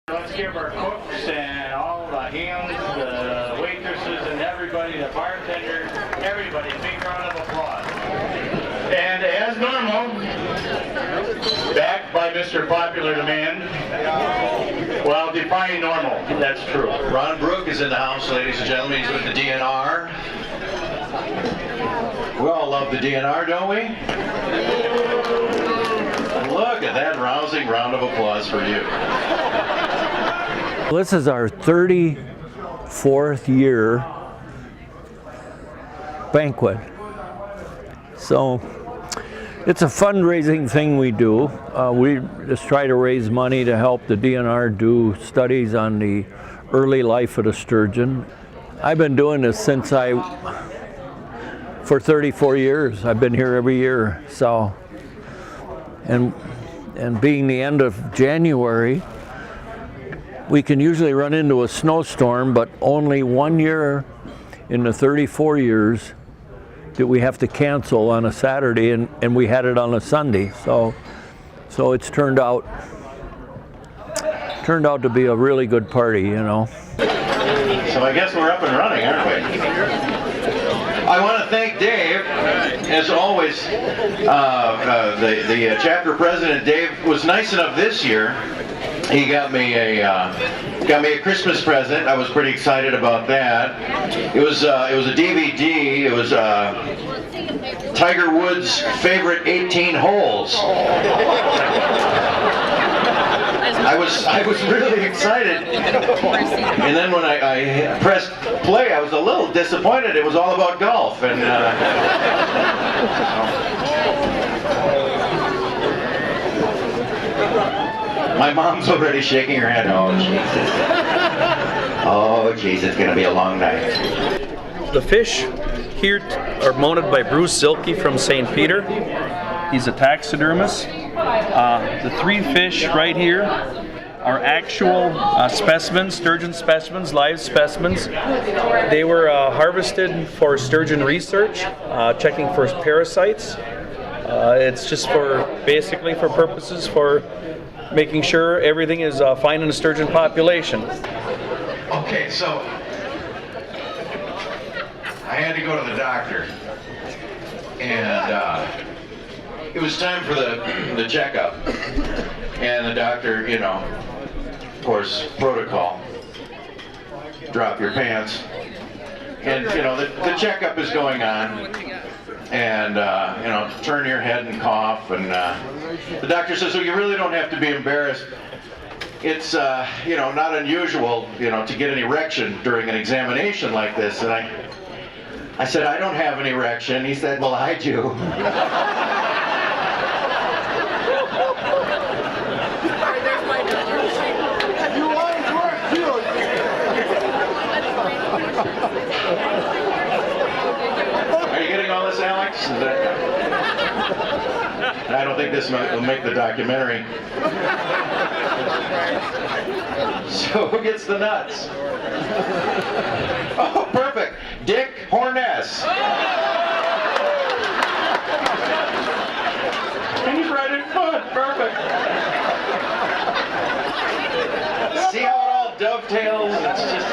Let's give our cooks and all the hands, the waitresses and everybody, the bartenders, everybody, a big round of applause. And as normal, backed by Mr. Popular Demand, well, define normal, that's true. Ron Bruch is in the house, ladies and gentlemen. He's with the DNR. We all love the DNR, don't we? Look at that rousing round of applause for you. This is our 34th year banquet. So it's a fundraising thing we do. We just try to raise money to help the DNR do studies on the early life of the sturgeon. I've been doing this for 34 years. I've been here every year. So, and being the end of January, we can usually run into a snowstorm, but only one year in the 34 years that we have to cancel on a Saturday, and we had it on a Sunday. So it's turned out to be a really good party, you know. So I guess we're up and running, aren't we? I want to thank Dave, as always. The chapter president, Dave, was nice enough this year. He got me a Christmas present. I was pretty excited about that. It was a DVD. It was Tiger Woods' favorite 18 holes. I was really excited, and then when I pressed play, I was a little disappointed. It was all about golf, and my mom's already shaking her head. Oh, Jesus. Oh, jeez, it's going to be a long night. The fish here are mounted by Bruce Zilke from St. Peter. He's a taxidermist. The three fish right here are actual specimens, sturgeon specimens, live specimens. They were harvested for sturgeon research, checking for parasites. It's just basically for purposes for making sure everything is fine in the sturgeon population. Okay, so I had to go to the doctor, and it was time for the checkup. And the doctor, you know, of course, protocol, drop your pants. And, you know, the checkup is going on. And, you know, turn your head and cough. And the doctor says, well, you really don't have to be embarrassed. It's, you know, not unusual, you know, to get an erection during an examination like this. And I said, I don't have an erection. He said, well, I do. Are you getting all this, Alex? I don't think this will make the documentary. So who gets the nuts? Oh, perfect. Dick Horness. He's right in front. Perfect. See how it all dovetails? It's just...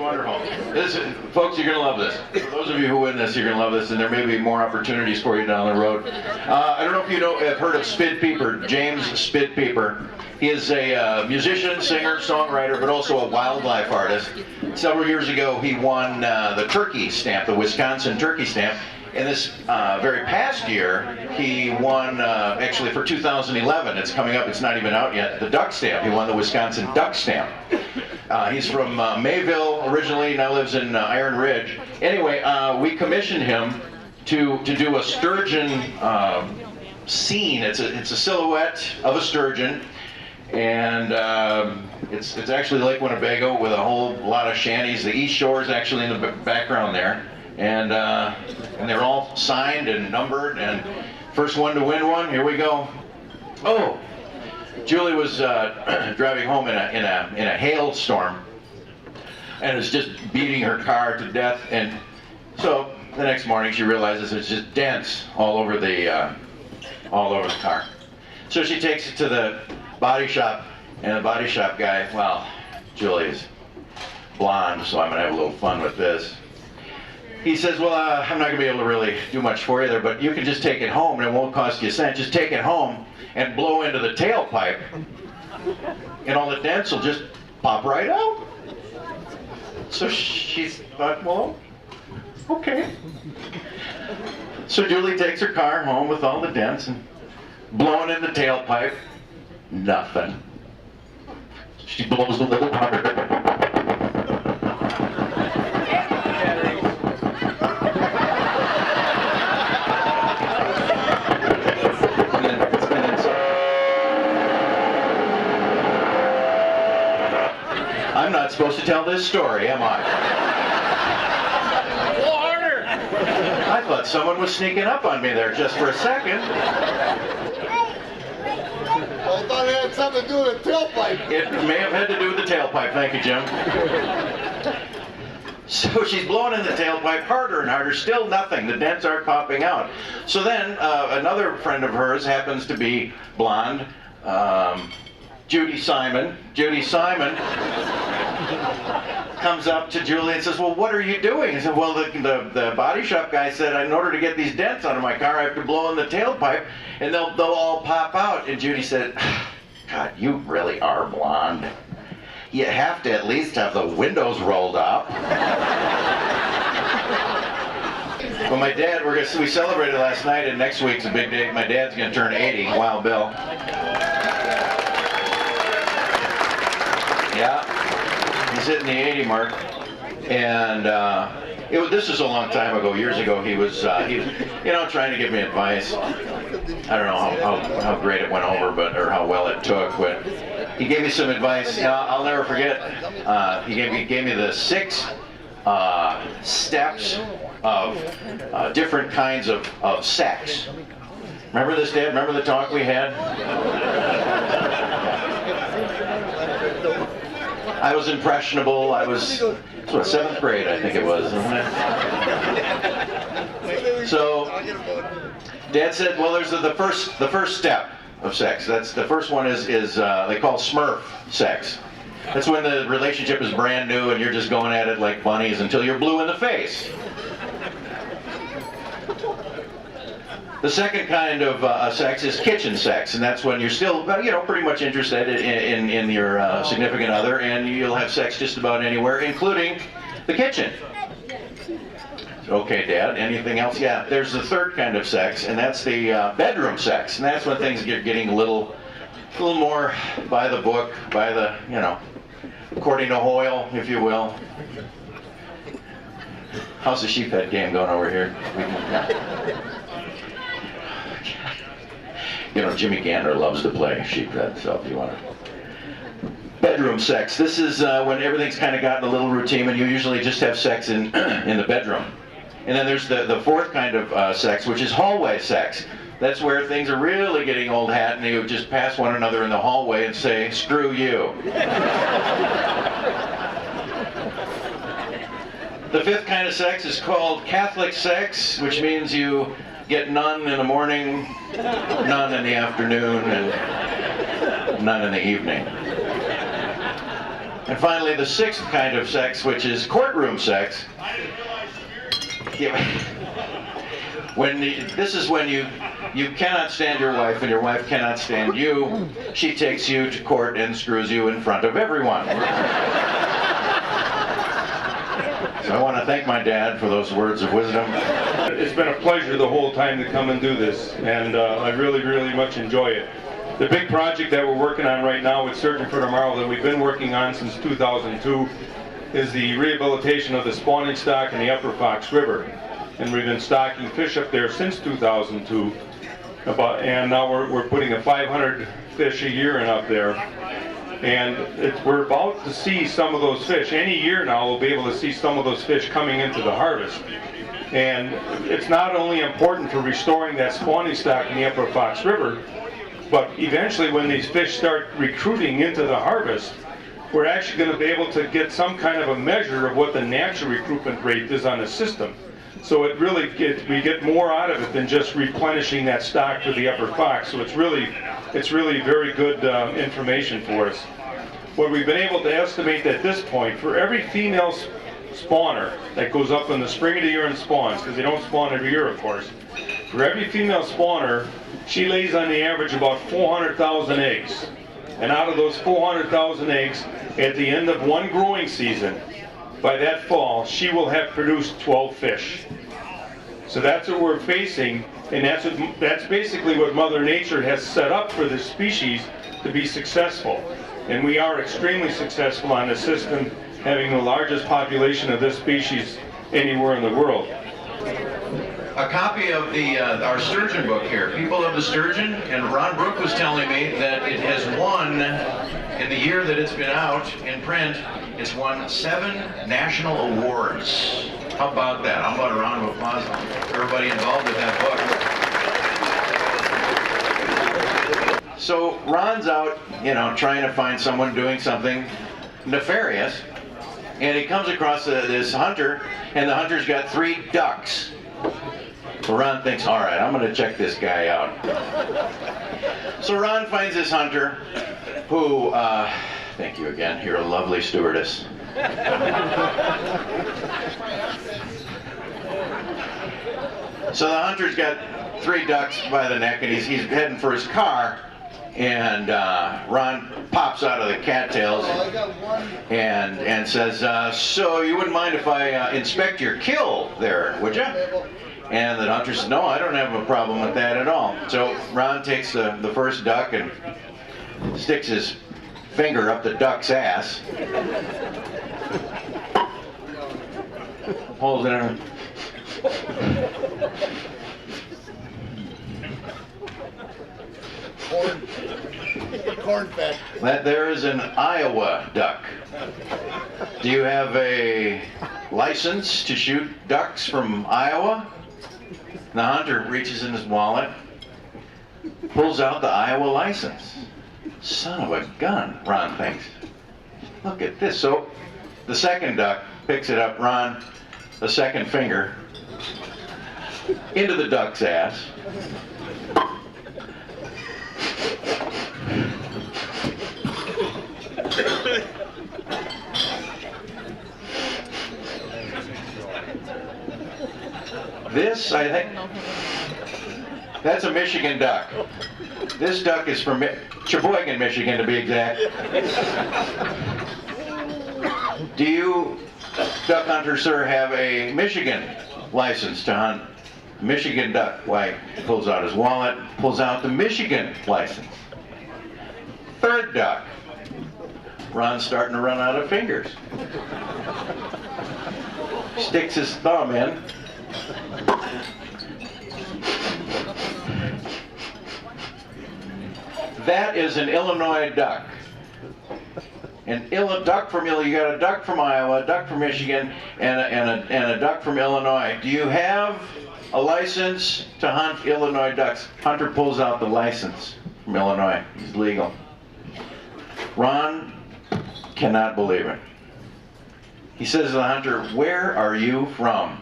Wonderful. Folks, you're going to love this. For those of you who win this, you're going to love this, and there may be more opportunities for you down the road. I don't know if you have heard of Spid Peeper, James Spid Peeper. He is a musician, singer, songwriter, but also a wildlife artist. Several years ago, he won the turkey stamp, the Wisconsin turkey stamp. And this very past year, he won, actually for 2011, it's coming up, it's not even out yet, the duck stamp. He won the Wisconsin duck stamp. He's from Mayville originally, now lives in Iron Ridge. Anyway, we commissioned him to do a sturgeon scene. It's a silhouette of a sturgeon, and it's actually Lake Winnebago with a whole lot of shanties. The East Shore is actually in the background there, and they're all signed and numbered. And first one to win one. Here we go. Oh. Julie was driving home in a hailstorm and was just beating her car to death, and so the next morning she realizes there's just dents all over the car. So she takes it to the body shop, and the body shop guy, well, Julie's blonde, so I'm gonna have a little fun with this. He says, well, I'm not gonna be able to really do much for you there, but you can just take it home and it won't cost you a cent. Just take it home and blow into the tailpipe, and all the dents will just pop right out. So she thought, well, okay. So Julie takes her car home with all the dents and blowing in the tailpipe, nothing. She blows a little harder. I'm not supposed to tell this story, am I? A little harder. I thought someone was sneaking up on me there just for a second. I thought it had something to do with the tailpipe. It may have had to do with the tailpipe, thank you, Jim. So she's blowing in the tailpipe harder and harder, still nothing. The dents aren't popping out. So then another friend of hers happens to be blonde, Judy Simon. Judy Simon comes up to Julie and says, well, what are you doing? He said, well, the body shop guy said in order to get these dents out of my car, I have to blow in the tailpipe and they'll all pop out. And Judy said, God, you really are blonde. You have to at least have the windows rolled up. Well, my dad, we celebrated last night, and next week's a big day. My dad's going to turn 80. Wow, Bill. Yeah, he's hitting the 80 mark, and this was a long time ago, years ago. He was trying to give me advice. I don't know how great it went over, or how well it took, but he gave me some advice. I'll never forget. He gave me the 6 steps of different kinds of sex. Remember this, Dad? Remember the talk we had? I was impressionable. I was 7th grade, I think it was, isn't it? So, Dad said, well, there's the first step of sex. That's the first one is they call Smurf sex. That's when the relationship is brand new and you're just going at it like bunnies until you're blue in the face. The second kind of sex is kitchen sex, and that's when you're still, pretty much interested in your significant other, and you'll have sex just about anywhere, including the kitchen. Okay, Dad, anything else? Yeah, there's the third kind of sex, and that's the bedroom sex, and that's when things are getting a little more by the book, by the, according to Hoyle, if you will. How's the sheephead game going over here? Jimmy Gander loves to play sheephead, so if you want to. Bedroom sex. This is when everything's kind of gotten a little routine, and you usually just have sex in the bedroom. And then there's the fourth kind of sex, which is hallway sex. That's where things are really getting old hat, and you just pass one another in the hallway and say, screw you. The fifth kind of sex is called Catholic sex, which means you get none in the morning, none in the afternoon, and none in the evening. And finally, the sixth kind of sex, which is courtroom sex. This is when you cannot stand your wife and your wife cannot stand you. She takes you to court and screws you in front of everyone. So I want to thank my dad for those words of wisdom. It's been a pleasure the whole time to come and do this, and I really, really much enjoy it. The big project that we're working on right now with Surgeon for Tomorrow that we've been working on since 2002 is the rehabilitation of the spawning stock in the Upper Fox River. And we've been stocking fish up there since 2002, and now we're putting a 500 fish a year in up there. And we're about to see some of those fish. Any year now we'll be able to see some of those fish coming into the harvest. And it's not only important for restoring that spawning stock in the Upper Fox River, but eventually when these fish start recruiting into the harvest, we're actually going to be able to get some kind of a measure of what the natural recruitment rate is on the system. So it really we get more out of it than just replenishing that stock for the upper fox. So it's really very good information for us. What we've been able to estimate at this point, for every female spawner that goes up in the spring of the year and spawns, because they don't spawn every year, of course. For every female spawner, she lays on the average about 400,000 eggs. And out of those 400,000 eggs, at the end of one growing season, by that fall, she will have produced 12 fish. So that's what we're facing, and that's basically what Mother Nature has set up for this species to be successful. And we are extremely successful on this system, having the largest population of this species anywhere in the world. A copy of our sturgeon book here, People of the Sturgeon, and Ron Bruch was telling me that it has won, in the year that it's been out in print, it's won 7 national awards. How about that? How about a round of applause for everybody involved with that book? So Ron's out, trying to find someone doing something nefarious, and he comes across this hunter, and the hunter's got 3 ducks. So Ron thinks, all right, I'm going to check this guy out. So Ron finds this hunter who, thank you again, you're a lovely stewardess. So the hunter's got 3 ducks by the neck, and he's heading for his car, and Ron pops out of the cattails and says, so you wouldn't mind if I inspect your kill there, would you? And the hunter says, no, I don't have a problem with that at all. So Ron takes the first duck and sticks his finger up the duck's ass, pulls it in. Corn fed. That there is an Iowa duck. Do you have a license to shoot ducks from Iowa? The hunter reaches in his wallet, pulls out the Iowa license. Son of a gun, Ron thinks. Look at this. So the second duck picks it up, Ron, the second finger, into the duck's ass. This, I think, that's a Michigan duck. This duck is from Sheboygan, Michigan, to be exact. Do you, duck hunter, sir, have a Michigan license to hunt Michigan duck? Why, he pulls out his wallet, pulls out the Michigan license. Third duck. Ron's starting to run out of fingers. Sticks his thumb in. That is an Illinois duck. Duck from Illinois. You got a duck from Iowa, a duck from Michigan, and a duck from Illinois. Do you have a license to hunt Illinois ducks? Hunter pulls out the license from Illinois. It's legal. Ron cannot believe it. He says to the hunter, "Where are you from?"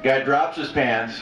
Guy drops his pants,